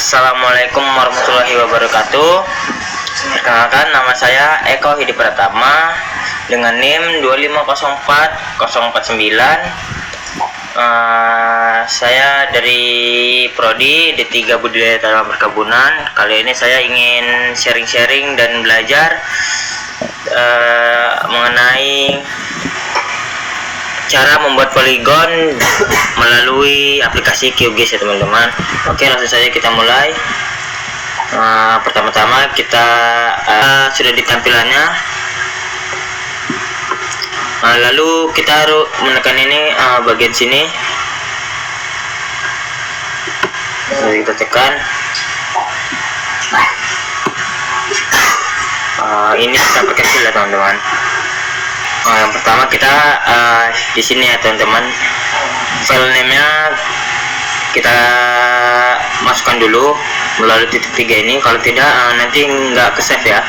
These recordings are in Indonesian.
Assalamualaikum warahmatullahi wabarakatuh. Perkenalkan, nama saya Eko Hidi Pratama dengan NIM 2504049. Saya dari Prodi D3 Budidaya Tanaman Perkebunan. Kali ini saya ingin sharing-sharing dan belajar mengenai cara membuat poligon melalui aplikasi QGIS ya teman-teman. Oke, langsung saja kita mulai. Pertama-tama kita sudah di tampilannya. Lalu kita harus menekan ini bagian sini. Lalu kita tekan. Ini kita pakai kecil ya teman-teman. Yang pertama kita di sini ya teman-teman, file name-nya kita masukkan dulu melalui titik 3 ini. Kalau tidak nanti nggak ke save ya.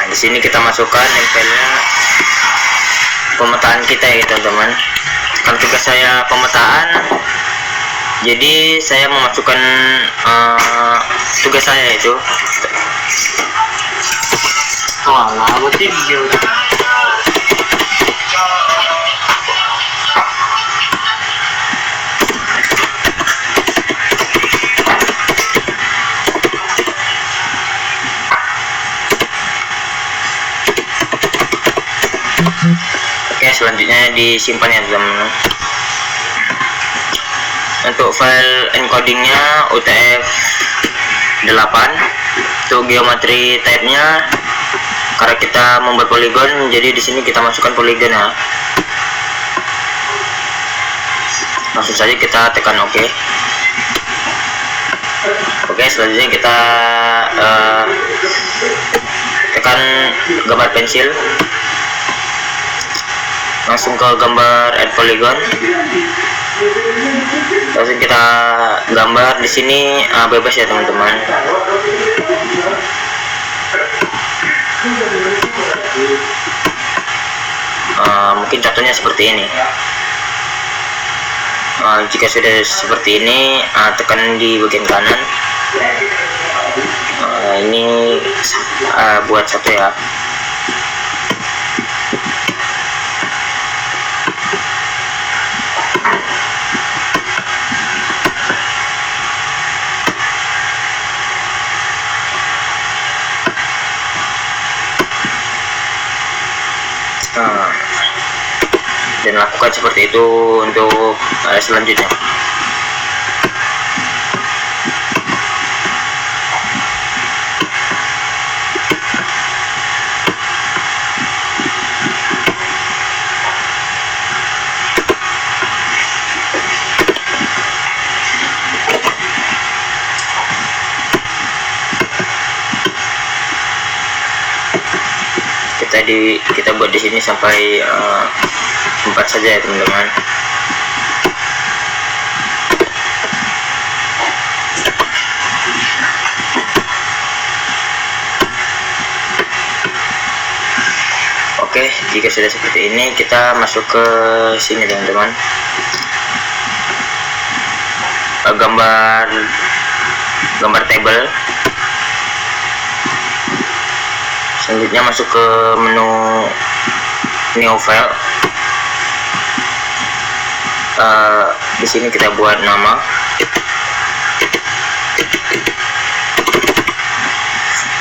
Di sini kita masukkan filenya pemetaan kita ya teman-teman. Kalau tugas saya pemetaan, jadi saya memasukkan tugas saya itu. Oke, selanjutnya disimpan ya teman-teman. Untuk file encodingnya UTF-8. Untuk geometri type-nya, karena kita membuat poligon, jadi di sini kita masukkan poligon ya. Langsung saja kita tekan OK. Oke, selanjutnya kita tekan gambar pensil. Langsung ke gambar add polygon. Langsung kita gambar di sini bebas ya teman-teman. Mungkin contohnya seperti ini. Jika sudah seperti ini, tekan di bagian kanan. Ini buat satu ya. Dan lakukan seperti itu untuk selanjutnya. Kita buat di sini sampai 4 saja ya teman-teman. Oke, jika sudah seperti ini, kita masuk ke sini teman-teman. Gambar table. Selanjutnya masuk ke menu new file. Di sini kita buat nama.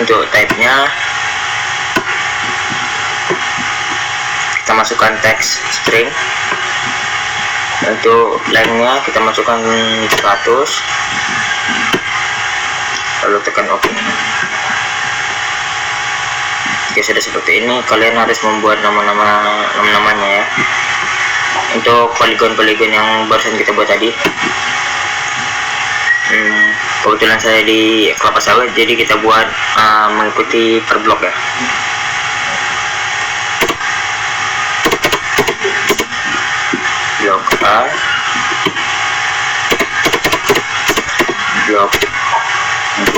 Untuk type-nya kita masukkan teks string. Untuk length-nya kita masukkan 100. Lalu tekan OK. Jika sudah seperti ini, kalian harus membuat namanya ya. Untuk poligon-poligon yang barusan kita buat tadi. Kebetulan saya di kelapa sawit, jadi kita buat mengikuti per blok ya. Blok A, blok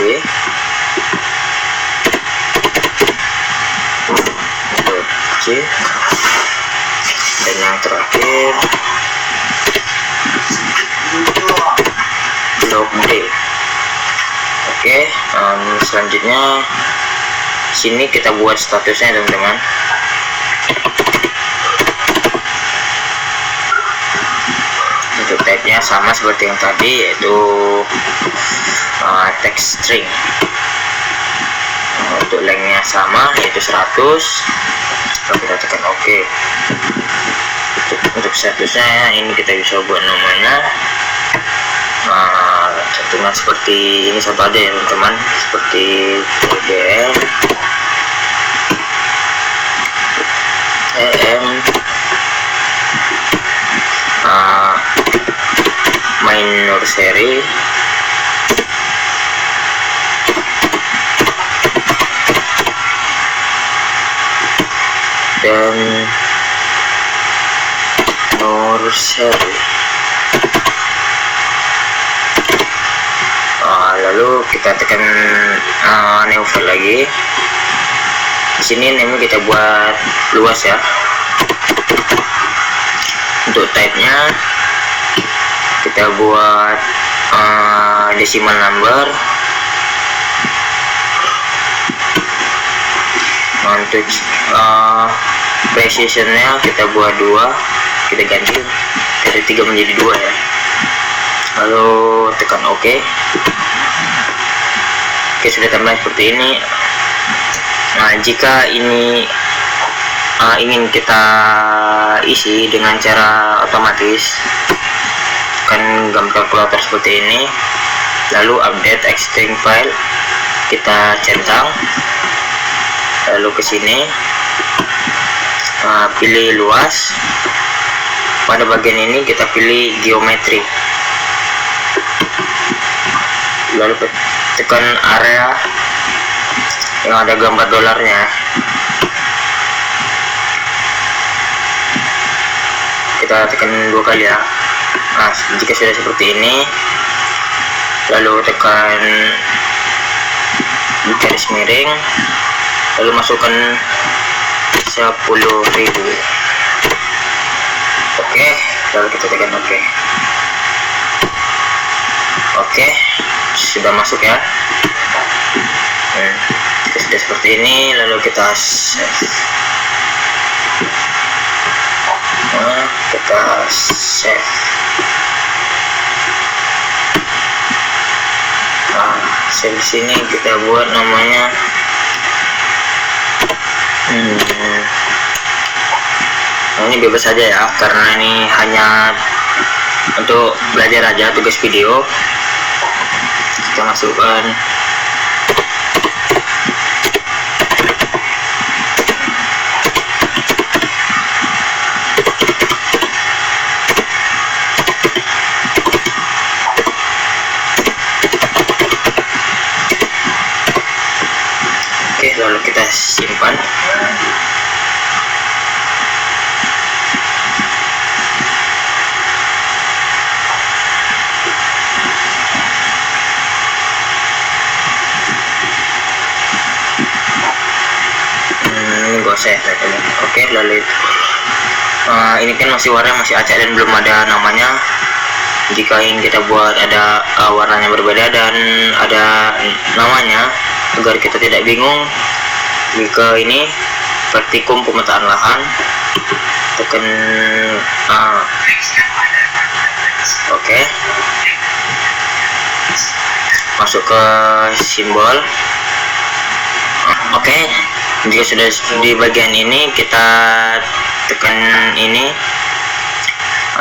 B, C, dan dan yang terakhir blok D. Oke, selanjutnya sini kita buat statusnya teman-teman. Untuk type-nya sama seperti yang tadi, yaitu text string. Untuk length-nya sama, yaitu 100. Lalu kita tekan OK. Untuk statusnya ini kita bisa buat namanya cantuman seperti ini satu aja ya teman-teman, seperti BBM minor seri dan nursery. Lalu kita tekan new file lagi. Di sini name kita buat luas ya. Untuk type-nya kita buat decimal number. Untuk precision-nya kita buat 2, kita ganti dari 3 menjadi 2 ya. Lalu tekan OK. Oke, sudah tambah seperti ini. Nah, jika ini ingin kita isi dengan cara otomatis, kan gambar kalkulator seperti ini. Lalu update existing file, kita centang, lalu ke sini pilih luas. Pada bagian ini kita pilih geometri, lalu tekan area yang ada gambar dolarnya. Kita tekan 2 kali ya. Nah, jika sudah seperti ini, lalu tekan garis miring, lalu masukkan 10.000. Oke, lalu kita tekan OK. Oke, sudah masuk ya. Sudah seperti ini, lalu kita save. Kita save. Save sini kita buat namanya ini bebas saja ya, karena ini hanya untuk belajar aja, tugas video. Kita masukkan lalu kita simpan. Ini gue save. Oke, lalu ini kan masih warna masih acak dan belum ada namanya. Jika ingin kita buat ada warnanya berbeda dan ada namanya, agar kita tidak bingung, jika ini praktikum pemetaan lahan, tekan oke, masuk ke simbol. Oke, jika sudah di bagian ini, kita tekan ini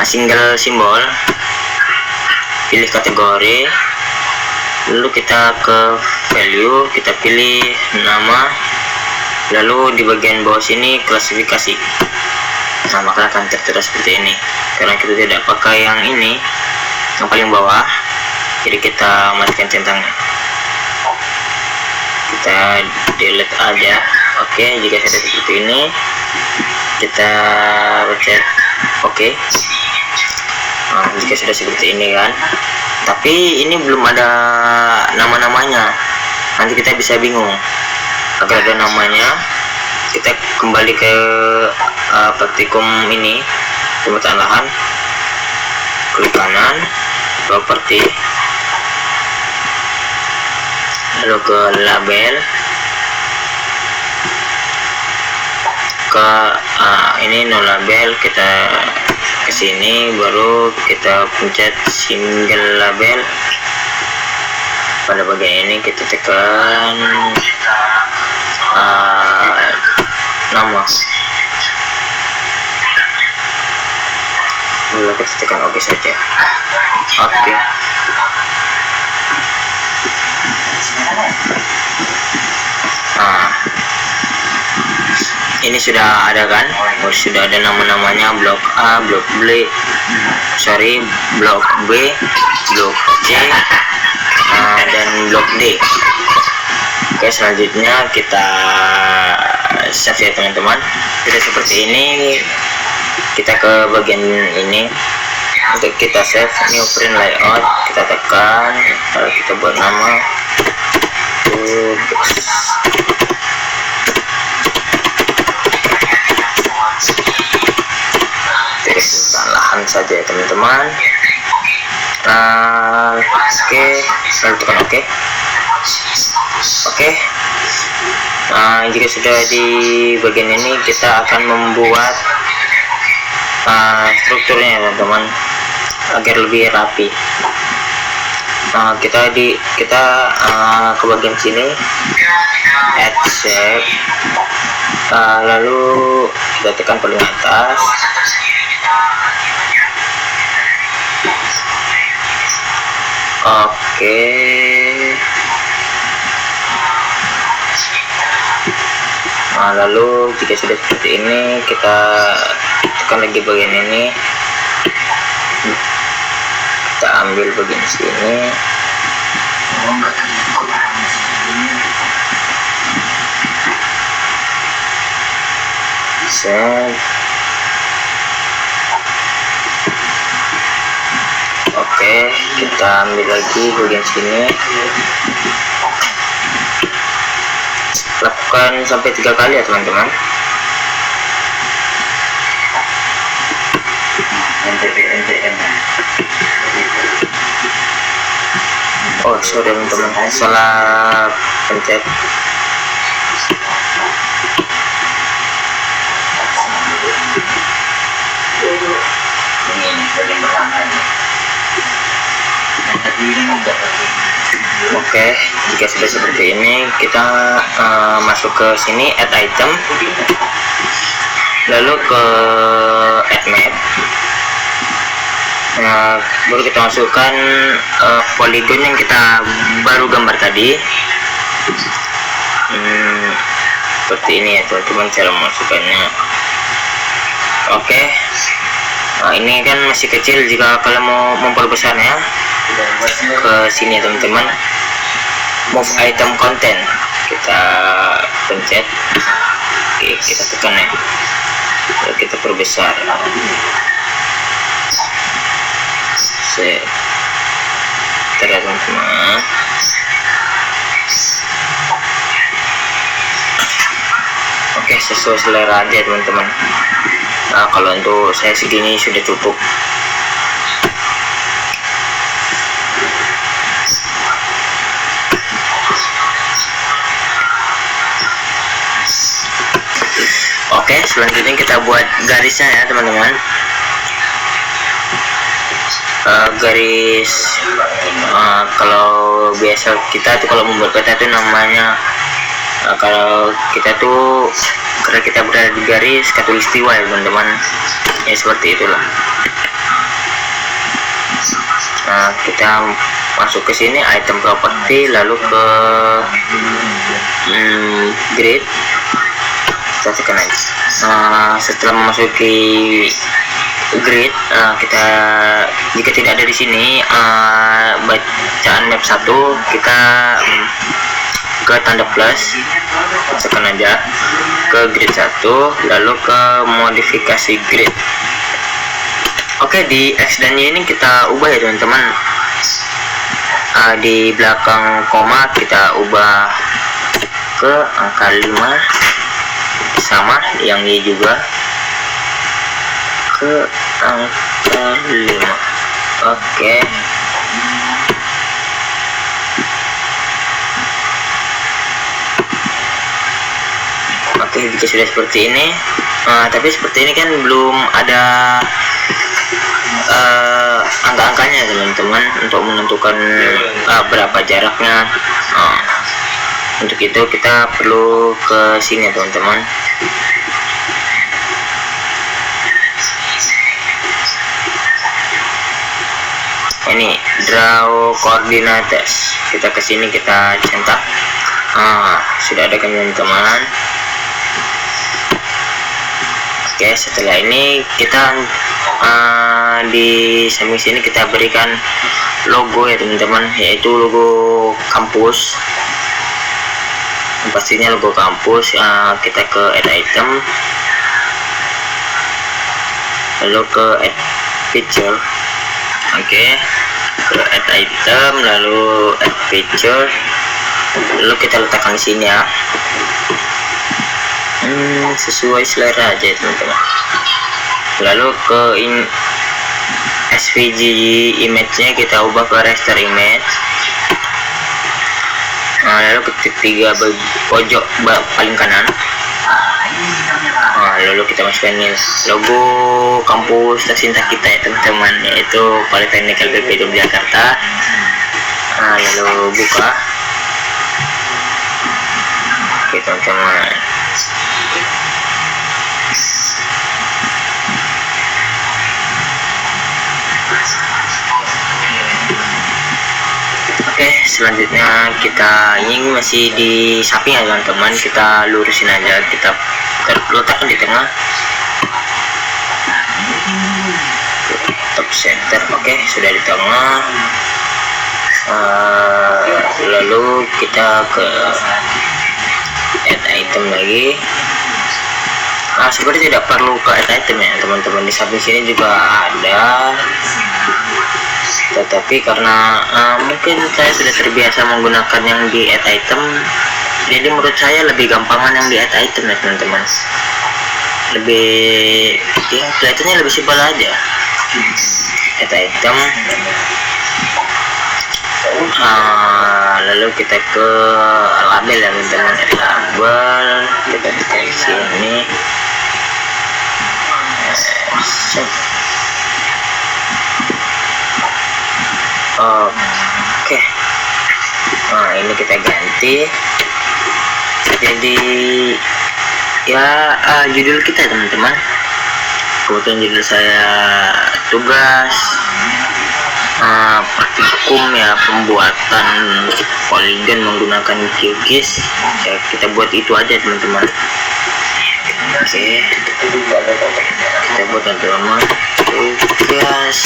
single simbol, pilih kategori, lalu kita ke value, kita pilih nama, lalu di bagian bawah sini klasifikasi. Nah, maka akan tertera seperti ini. Karena kita tidak pakai yang ini, yang paling bawah, jadi kita matikan centangnya, kita delete aja. Oke, jika sudah seperti ini, kita pencet oke. Nah, jika sudah seperti ini kan, tapi ini belum ada nama-namanya, nanti kita bisa bingung. Agar ada namanya, kita kembali ke praktikum ini, pemetaan lahan, klik kanan, properti, lalu ke label, ke ini no label, kita ke sini, baru kita pencet single label. Pada bagian ini kita tekan nama, lalu kita tekan OK saja. Oke. Ini sudah ada kan? Sudah ada nama-namanya, blok A, blok B, blok B, blok C, dan blok D. Oke, selanjutnya kita save ya teman-teman. Sudah seperti ini, kita ke bagian ini. Untuk kita save, new print layout, kita tekan, lalu kita buat nama lahan saja ya teman-teman. Oke, lalu tekan OK. Oke. Jika sudah di bagian ini, kita akan membuat strukturnya teman-teman agar lebih rapi. Kita ke bagian sini, add shape, lalu kita tekan paling atas. Oke. Lalu jika sudah seperti ini, kita tekan lagi bagian ini, kita ambil bagian sini, set. Oke, kita ambil lagi bagian sini, lakukan sampai 3 kali ya teman-teman. Oh sorry teman-teman, salah pencet. Oke, jika sudah seperti ini, kita masuk ke sini, add item, lalu ke add map. Baru kita masukkan polygon yang kita baru gambar tadi. Seperti ini ya teman-teman cara memasukkannya. Oke. Ini kan masih kecil, jika kalian mau memperbesarnya, ke sini teman-teman, move item content, kita pencet. Oke, kita tekan ya, lalu kita perbesar. Terlihat teman-teman. Oke, sesuai selera aja teman-teman. Kalau untuk saya segini sudah cukup. Oke, selanjutnya kita buat garisnya ya teman-teman. Garis kalau biasa kita tuh kalau membuat peta itu namanya, kalau kita tuh karena kita berada di garis khatulistiwa ya teman-teman, ya seperti itulah. Kita masuk ke sini, item property, lalu ke grid, kita tekan aja. Setelah memasuki grid, kita jika tidak ada di sini bacaan map 1, kita ke tanda plus, tekan aja ke grid 1, lalu ke modifikasi grid. Oke, di X dan Y ini kita ubah ya teman-teman. Di belakang koma kita ubah ke angka 5, sama yang Y juga. ke angka 5. Oke. Oke, jika sudah seperti ini, tapi seperti ini kan belum ada angka-angkanya teman-teman, untuk menentukan berapa jaraknya. Untuk itu kita perlu ke sini teman-teman. Ini draw coordinates, kita ke sini, kita centang. Sudah ada kan teman-teman. Oke, setelah ini kita di samping sini kita berikan logo ya teman-teman, yaitu logo kampus. Pastinya logo kampus. Kita ke add item, lalu ke add picture. Oke, ke add item, lalu add picture, lalu kita letakkan di sini ya. Sesuai selera aja teman-teman. Lalu ke SVG image-nya kita ubah ke raster image. Lalu ketik 3 pojok paling kanan. Lalu kita masukkan logo kampus tercinta kita ya teman-teman, yaitu Politeknik LPP Yogyakarta. Lalu buka. Oke teman-teman. Oke, selanjutnya kita ini masih di samping ya teman-teman, kita lurusin aja, kita letakkan di tengah. Top center. Oke, sudah di tengah. Lalu kita ke add item lagi. Sebenarnya tidak perlu ke add item ya teman-teman, di samping sini juga ada, tetapi karena mungkin saya sudah terbiasa menggunakan yang di add item, jadi menurut saya lebih gampangan yang di add item ya teman-teman. Lebih ya, kelihatannya lebih simpel aja. Add item. Lalu kita ke label ya teman-teman, label, kita di sini. Oke. Ini kita ganti jadi ya judul kita teman-teman. Kebetulan judul saya tugas praktikum ya, pembuatan poligon menggunakan QGIS ya, kita buat itu aja teman-teman. Oke, kita buat teman-teman tugas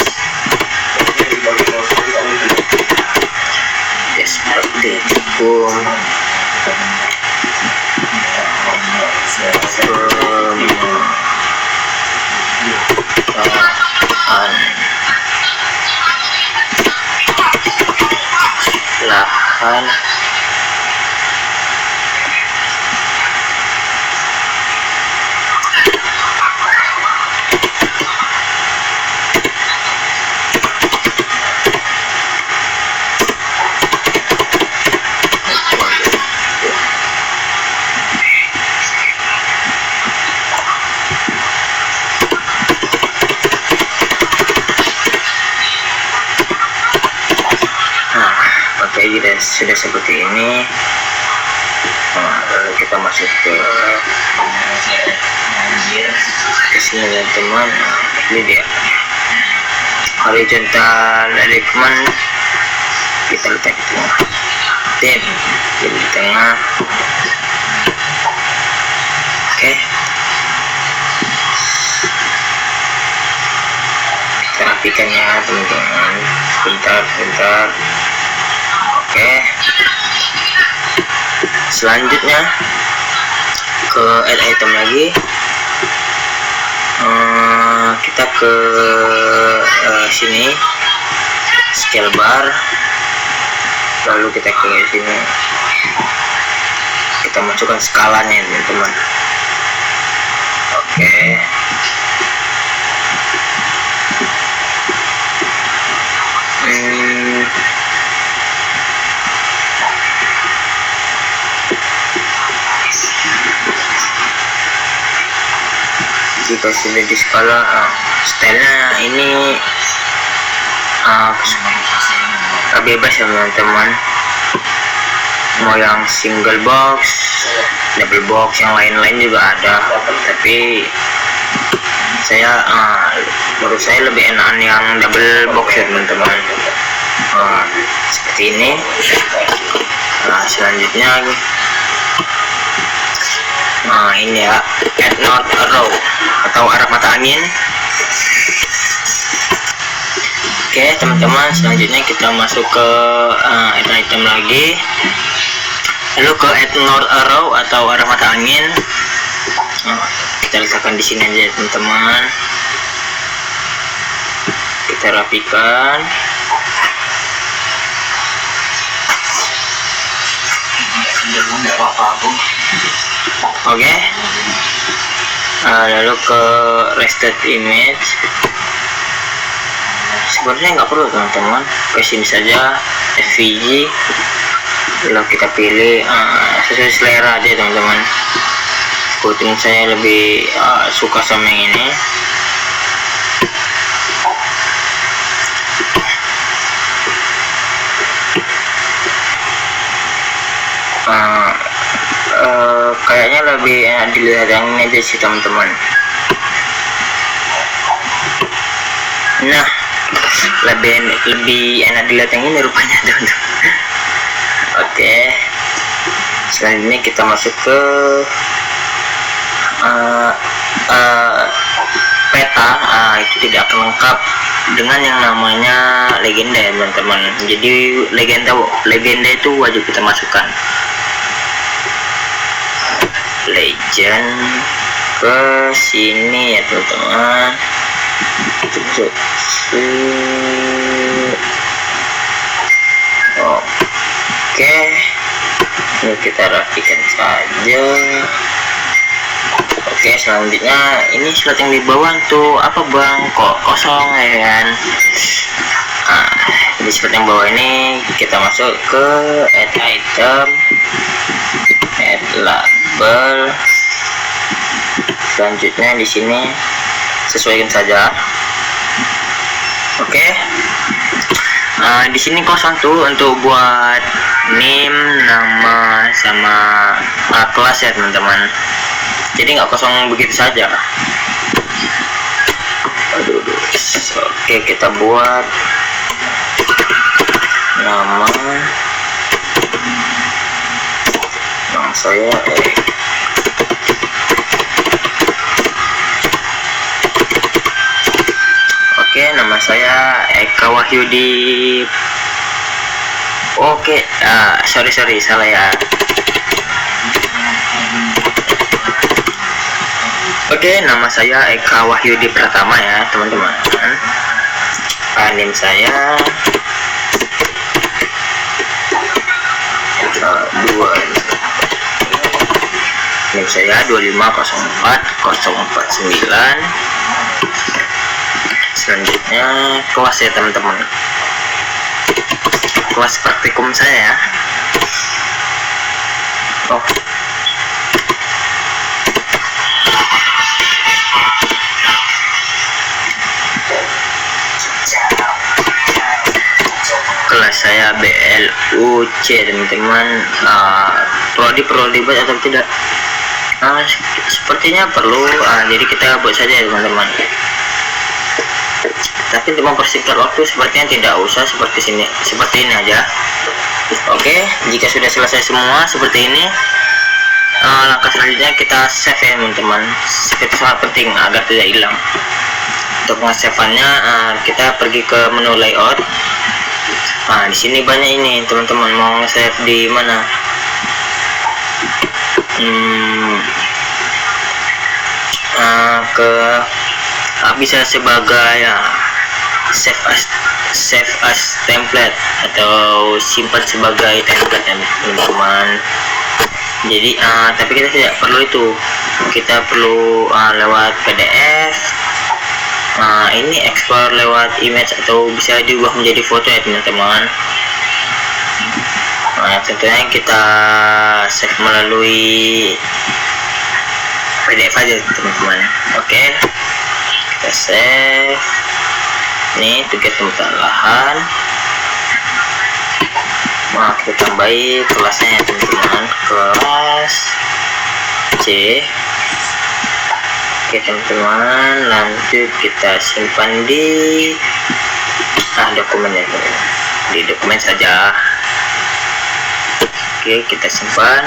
praktikum lahan sudah seperti ini. Lalu kita masuk ke sini ya teman. Ini dia horizontal alignment, kita letak di tengah, tab di tengah. Oke, kita rapikan ya teman-teman, bentar. Oke, selanjutnya ke add item lagi. Kita ke sini scale bar, lalu kita ke sini, kita masukkan skalanya teman-teman. Oke, jika sudah di skala, stylenya ini bebas ya teman-teman, mau yang single box, double box, yang lain-lain juga ada, tapi menurut saya lebih enakan yang double box ya teman-teman. Seperti ini. Selanjutnya ini ya, Head North Arrow atau arah mata angin. Oke teman-teman, selanjutnya kita masuk ke item lagi, lalu ke Head North Arrow atau arah mata angin. Kita letakkan di sini aja teman-teman, kita rapikan. Oke. Lalu ke Rested Image, sebenarnya nggak perlu teman-teman, ke sini saja SVG, lalu kita pilih sesuai selera aja teman-teman. Kebetulan saya lebih suka sama yang ini. Kayaknya lebih enak dilihat yang ini aja sih teman-teman. Nah, lebih enak dilihat yang ini rupanya teman-teman. Oke, selanjutnya kita masuk ke peta. Itu tidak akan lengkap dengan yang namanya legenda ya teman-teman. Jadi legenda itu wajib kita masukkan. Legend ke sini ya teman-teman. Oke, ini kita rapikan saja. Oke, selanjutnya ini slot yang di bawah tuh apa bang, kok kosong ya kan. Di slot yang bawah ini kita masuk ke add item, add label. Selanjutnya di sini sesuaikan saja. Oke. Di sini kosong tuh untuk buat name, nama sama kelas ya teman-teman. Jadi nggak kosong begitu saja. Oke, kita buat nama saya Oke, nama saya Eka Wahyudi. Oke, sorry salah ya. Oke, nama saya Eka Wahyudi Pratama ya teman-teman. Name saya 250404049. Selanjutnya kelas ya teman-teman, kelas praktikum saya ya. Kelas saya BLUC teman-teman. Perlu dibuat atau tidak? Sepertinya perlu. Jadi kita buat saja ya teman-teman. Tapi untuk mempersingkat waktu sepertinya tidak usah, seperti ini aja. Oke, jika sudah selesai semua seperti ini, langkah selanjutnya kita save ya teman-teman. Save itu sangat penting agar tidak hilang. Untuk nge-save-nya kita pergi ke menu layout. Di sini banyak ini teman-teman, mau nge-save di mana? Bisa sebagai save as template atau simpan sebagai template ya teman-teman. Jadi tapi kita tidak perlu itu, kita perlu lewat PDF. Ini explore lewat image atau bisa diubah menjadi foto ya teman-teman. Tentunya kita save melalui PDF aja teman-teman. Oke, kita save. Ini tugas pemetaan lahan. Nah, kita tambahi kelasnya ya teman-teman, kelas C. Oke teman-teman, lanjut kita simpan di dokumennya, di dokumen saja. Oke, kita simpan.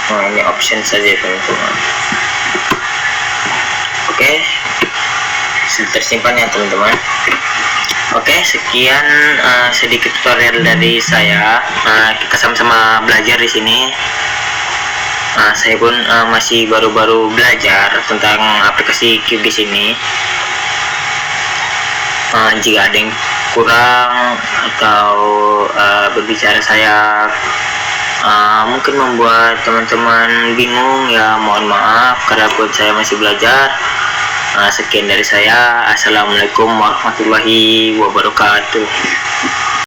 Oh, ini option saja teman-teman. Oke, sudah tersimpan ya teman-teman. Oke, sekian sedikit tutorial dari saya. Kita sama-sama belajar di sini. Saya pun masih baru-baru belajar tentang aplikasi QGIS ini. Jika ada yang kurang atau berbicara saya mungkin membuat teman-teman bingung, ya mohon maaf karena pun saya masih belajar. Sekian dari saya. Assalamualaikum warahmatullahi wabarakatuh.